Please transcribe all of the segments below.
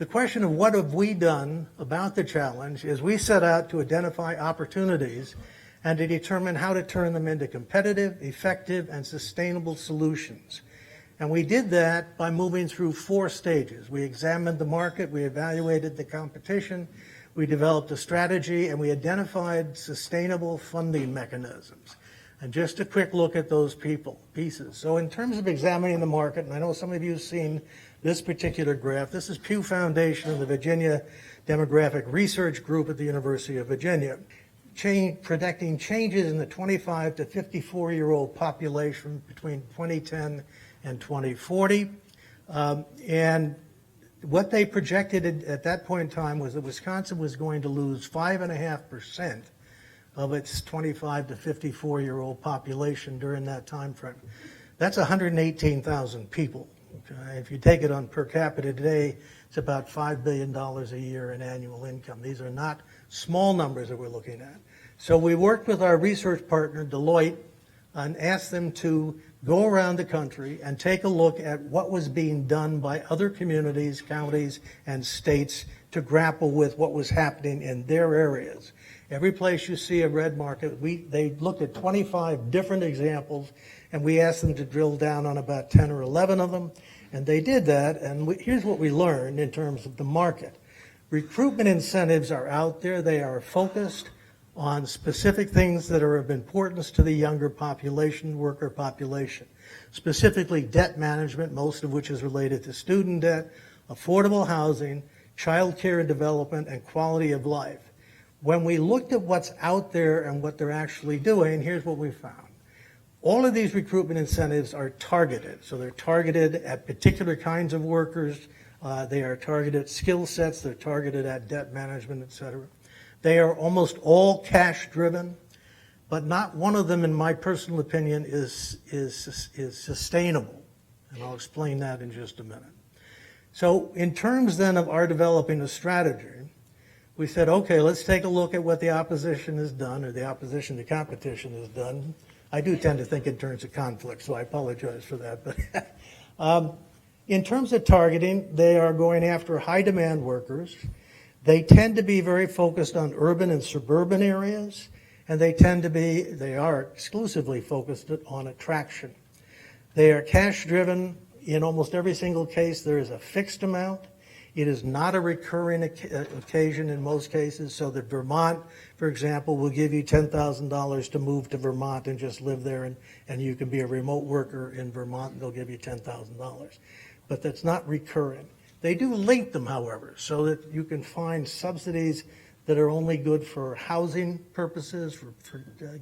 The question of what have we done about the challenge is we set out to identify opportunities and to determine how to turn them into competitive, effective, and sustainable solutions. And we did that by moving through 4 stages. We examined the market, we evaluated the competition, we developed a strategy, and we identified sustainable funding mechanisms. And just a quick look at those pieces. So in terms of examining the market, and I know some of you have seen this particular graph, this is Pew Foundation and the Virginia Demographic Research Group at the University of Virginia, predicting changes in the 25 to 54-year-old population between 2010 and 2040. And what they projected at that point in time was that Wisconsin was going to lose 5.5% of its 25 to 54-year-old population during that time frame. That's 118,000 people. Okay? If you take it on per capita today, it's about $5 billion a year in annual income. These are not small numbers that we're looking at. So we worked with our research partner, Deloitte, and asked them to go around the country and take a look at what was being done by other communities, counties, and states to grapple with what was happening in their areas. Every place you see a red market, they looked at 25 different examples, and we asked them to drill down on about 10 or 11 of them, and they did that, and here's what we learned in terms of the market. Recruitment incentives are out there. They are focused on specific things that are of importance to the younger population, worker population, specifically debt management, most of which is related to student debt, affordable housing, child care and development, and quality of life. When we looked at what's out there and what they're actually doing, here's what we found. All of these recruitment incentives are targeted. So they're targeted at particular kinds of workers. They are targeted at skill sets. They're targeted at debt management, et cetera. They are almost all cash driven, but not one of them, in my personal opinion, is sustainable. And I'll explain that in just a minute. So in terms then of our developing a strategy, we said, okay, let's take a look at what the opposition has done, or the opposition to competition has done. I do tend to think in terms of conflict, so I apologize for that. But in terms of targeting, they are going after high demand workers. They tend to be very focused on urban and suburban areas, and they are exclusively focused on attraction. They are cash driven. In almost every single case, there is a fixed amount. It is not a recurring occasion in most cases, so that Vermont, for example, will give you $10,000 to move to Vermont and just live there, and you can be a remote worker in Vermont, and they'll give you $10,000. But that's not recurring. They do link them, however, so that you can find subsidies that are only good for housing purposes, for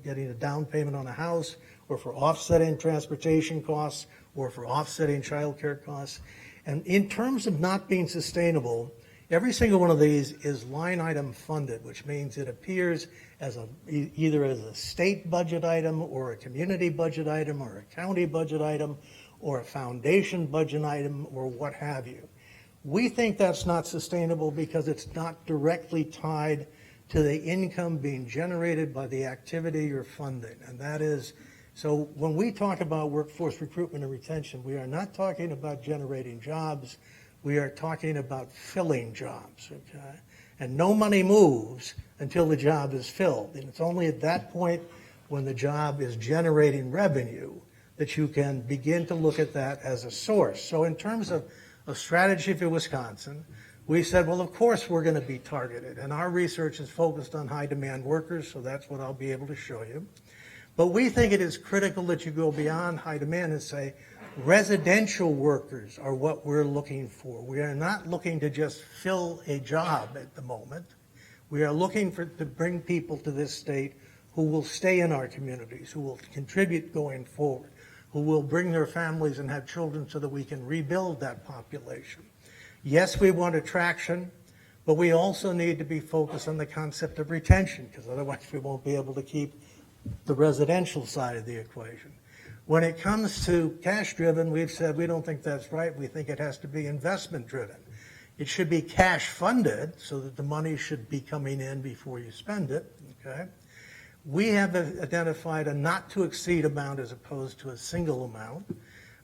getting a down payment on a house, or for offsetting transportation costs, or for offsetting child care costs. And in terms of not being sustainable, every single one of these is line item funded, which means it appears as either as a state budget item, or a community budget item, or a county budget item, or a foundation budget item, or what have you. We think that's not sustainable because it's not directly tied to the income being generated by the activity you're funding. And that is, so when we talk about workforce recruitment and retention, we are not talking about generating jobs. We are talking about filling jobs, okay? And no money moves until the job is filled. And it's only at that point, when the job is generating revenue, that you can begin to look at that as a source. So in terms of a strategy for Wisconsin, we said, well, of course we're going to be targeted. And our research is focused on high demand workers, so that's what I'll be able to show you. But we think it is critical that you go beyond high demand and say, residential workers are what we're looking for. We are not looking to just fill a job at the moment. We are looking to bring people to this state who will stay in our communities, who will contribute going forward, who will bring their families and have children so that we can rebuild that population. Yes, we want attraction, but we also need to be focused on the concept of retention, because otherwise we won't be able to keep the residential side of the equation. When it comes to cash-driven, we've said we don't think that's right. We think it has to be investment-driven. It should be cash-funded so that the money should be coming in before you spend it, okay? We have identified a not-to-exceed amount as opposed to a single amount.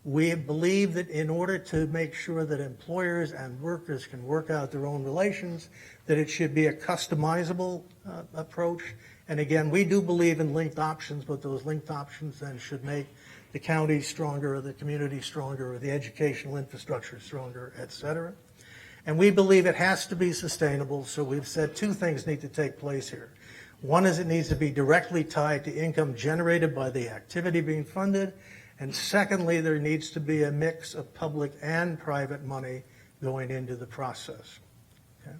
We believe that in order to make sure that employers and workers can work out their own relations, that it should be a customizable approach. And again, we do believe in linked options, but those linked options then should make the county stronger, or the community stronger, or the educational infrastructure stronger, et cetera. And we believe it has to be sustainable, so we've said two things need to take place here. One is it needs to be directly tied to income generated by the activity being funded, and secondly, there needs to be a mix of public and private money going into the process. Okay?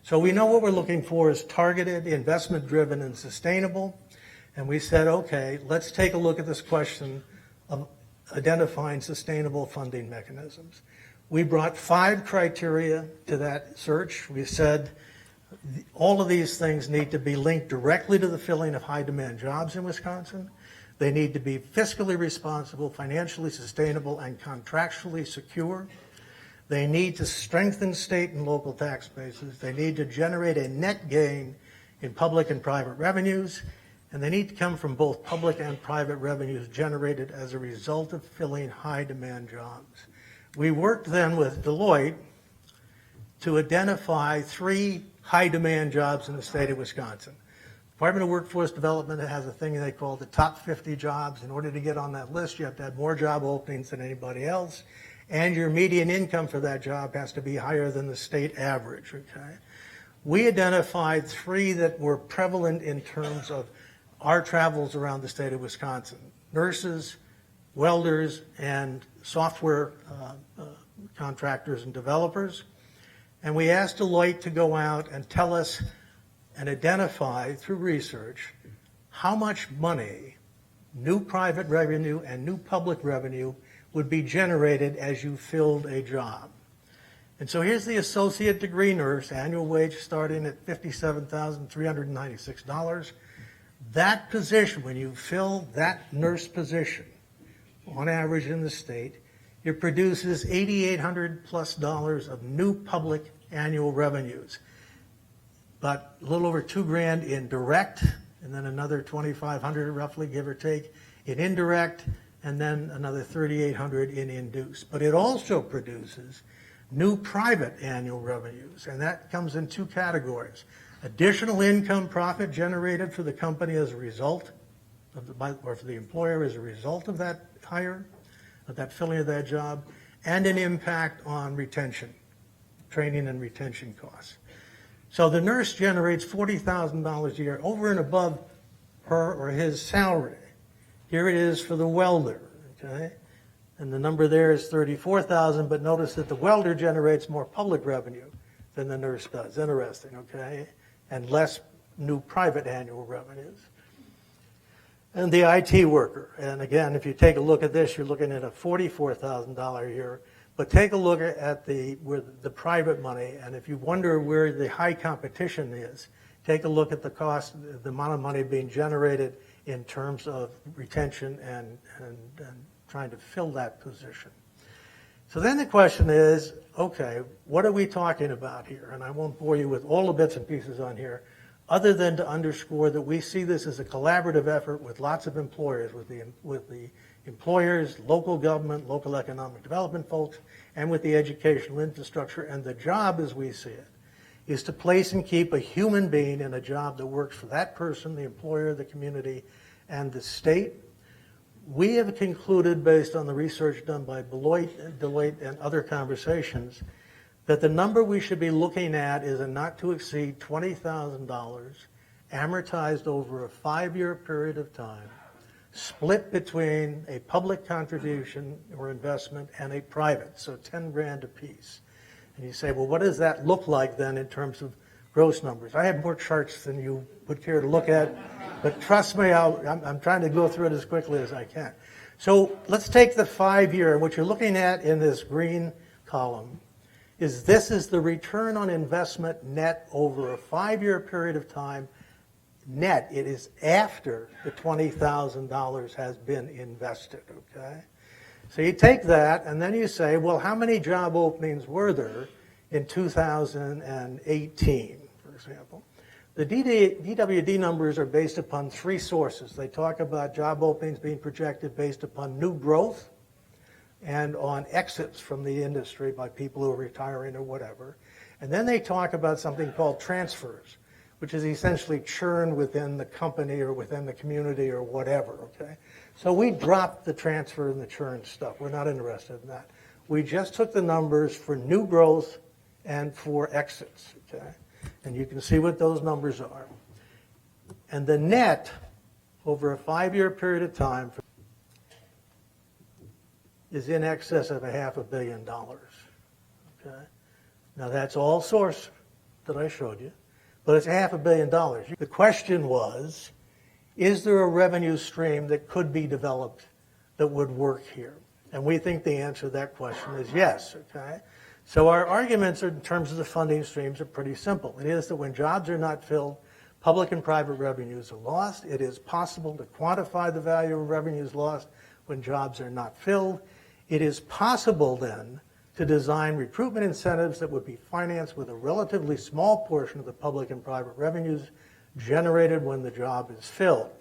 So we know what we're looking for is targeted, investment-driven, and sustainable. And we said, okay, let's take a look at this question of identifying sustainable funding mechanisms. We brought 5 criteria to that search. We said all of these things need to be linked directly to the filling of high-demand jobs in Wisconsin. They need to be fiscally responsible, financially sustainable, and contractually secure. They need to strengthen state and local tax bases. They need to generate a net gain in public and private revenues. And they need to come from both public and private revenues generated as a result of filling high-demand jobs. We worked then with Deloitte to identify 3 high-demand jobs in the state of Wisconsin. Department of Workforce Development has a thing they call the top 50 jobs. In order to get on that list, you have to have more job openings than anybody else, and your median income for that job has to be higher than the state average, okay? We identified 3 that were prevalent in terms of our travels around the state of Wisconsin: nurses, welders, and software contractors and developers. And we asked Deloitte to go out and tell us and identify through research how much money, new private revenue and new public revenue, would be generated as you filled a job. And so here's the associate degree nurse, annual wage starting at $57,396. That position, when you fill that nurse position, on average in the state, it produces $8,800+ of new public annual revenues. But a little over $2,000 in direct, and then another $2,500 roughly, give or take, in indirect, and then another $3,800 in induced. But it also produces new private annual revenues, and that comes in 2 categories: additional income profit generated for the company as a result of or for the employer as a result of that hire, of that filling of that job, and an impact on retention, training and retention costs. So the nurse generates $40,000 a year over and above her or his salary. Here it is for the welder, okay? And the number there is $34,000, but notice that the welder generates more public revenue than the nurse does. Interesting, okay? And less new private annual revenues. And the IT worker, and again, if you take a look at this, you're looking at a $44,000 a year. But take a look at the private money, and if you wonder where the high competition is, take a look at the cost, the amount of money being generated in terms of retention and trying to fill that position. So then the question is, okay, what are we talking about here? And I won't bore you with all the bits and pieces on here, other than to underscore that we see this as a collaborative effort with lots of employers, with the employers, local government, local economic development folks, and with the educational infrastructure. And the job, as we see it, is to place and keep a human being in a job that works for that person, the employer, the community, and the state. We have concluded, based on the research done by Deloitte and other conversations, that the number we should be looking at is a not to exceed $20,000 amortized over a 5-year period of time, split between a public contribution or investment and a private, so $10,000 apiece. And you say, well, what does that look like then in terms of gross numbers? I have more charts than you would care to look at, but trust me, I'm trying to go through it as quickly as I can. So let's take the 5-year. What you're looking at in this green column is this is the return on investment net over a 5-year period of time. Net, it is after the $20,000 has been invested, okay? So you take that and then you say, well, how many job openings were there in 2018, for example? The DWD numbers are based upon 3 sources. They talk about job openings being projected based upon new growth, and on exits from the industry by people who are retiring or whatever. And then they talk about something called transfers, which is essentially churn within the company or within the community or whatever, okay? So we dropped the transfer and the churn stuff. We're not interested in that. We just took the numbers for new growth and for exits, okay? And you can see what those numbers are. And the net over a 5-year period of time is in excess of $500 million, okay? Now that's all source that I showed you, but it's $500 million. The question was, is there a revenue stream that could be developed that would work here? And we think the answer to that question is yes, okay? So our arguments in terms of the funding streams are pretty simple. It is that when jobs are not filled, public and private revenues are lost. It is possible to quantify the value of revenues lost when jobs are not filled. It is possible then to design recruitment incentives that would be financed with a relatively small portion of the public and private revenues generated when the job is filled.